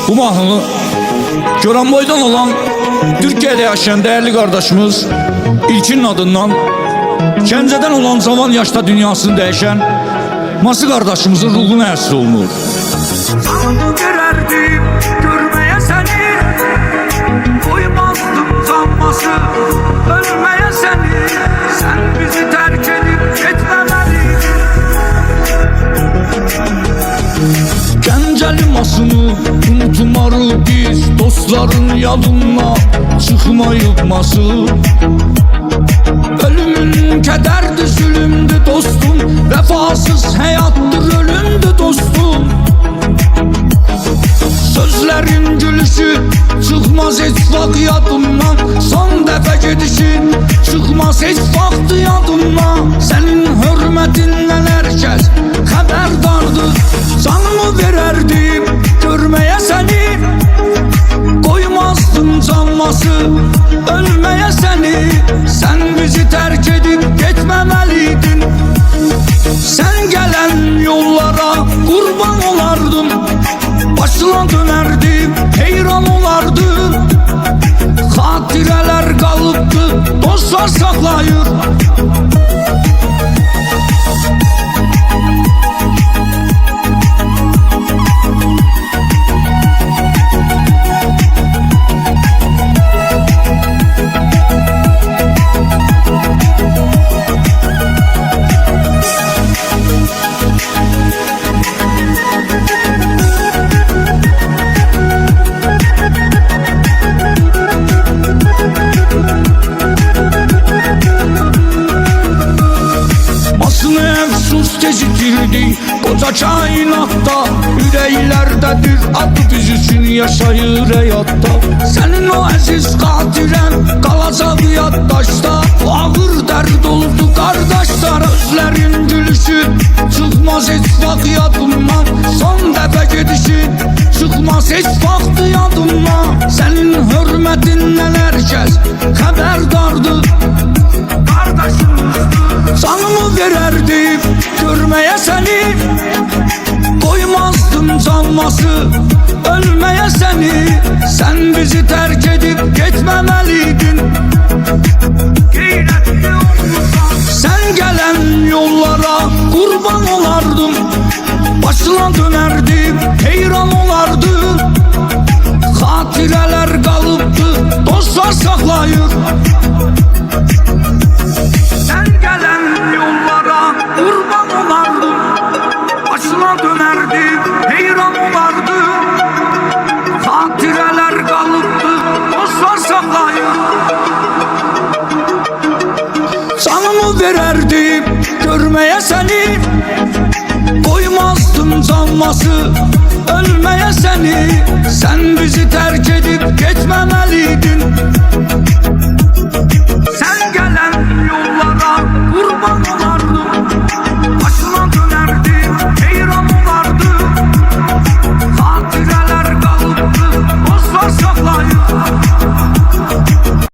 Bu mahnını Goranboydan olan Türkiye'de yaşayan değerli kardeşimiz İlkin'in adından Gəncədən olan zaman yaşta dünyasını değişen Ması kardeşimizin ruhuna əsr olunur. Canımı vererdim görmeye seni, koymazdım sanması ölmeye seni. Sen bizi terk edip gitmemeliydin. Gəncəli masını unutmarıq biz, dostların yadına çıxmayıb ması. Ölümün kederdi, zulümdü dostum, vefasız hayattır ölümdü dostum. Sözlerin gülüşü çıkmaz hiç vak yadımdan, son defa gidişin çıkmaz hiç vaktı yadımdan. Senin hürmetinden herkes haberdardı. Canımı vererdim görmeye seni, koymazdım canması ölmeye seni. Sen bizi terk edip gitmemeliydin. Sen gelen yollara kurban olardım, başına dönerdim, heyran olardım. Hatireler kalıptı, dostlar saklayır. Geciktirdi koca kainatta, yüreklerdedir adı biz için yaşayır hayatta. Senin o aziz katiren kalacak yaddaşta, o ağır dert oldu kardeşler. Özlerin gülüşü çıkmaz hiç vak yadımdan, son defa gidişin çıkmaz hiç vakti yadımdan. Senin hürmetinden herkes haberdardı. Canımı vererdim görmeye seni, koymazdım canması ölmeye seni. Sen bizi terk edip gitmemeliydin. Sen gelen yollara kurban olardım, başına dönerdim, heyran olardım. Hatireler kalıptı, dostlar saklayır. Sen gelen yollara kurban olardım, başına dönerdim, heyran olardım. Hatireler kalıptı, dostlar saklayır. Canımı vererdim görmeye seni, koymazdım canması ölmeye seni. Sen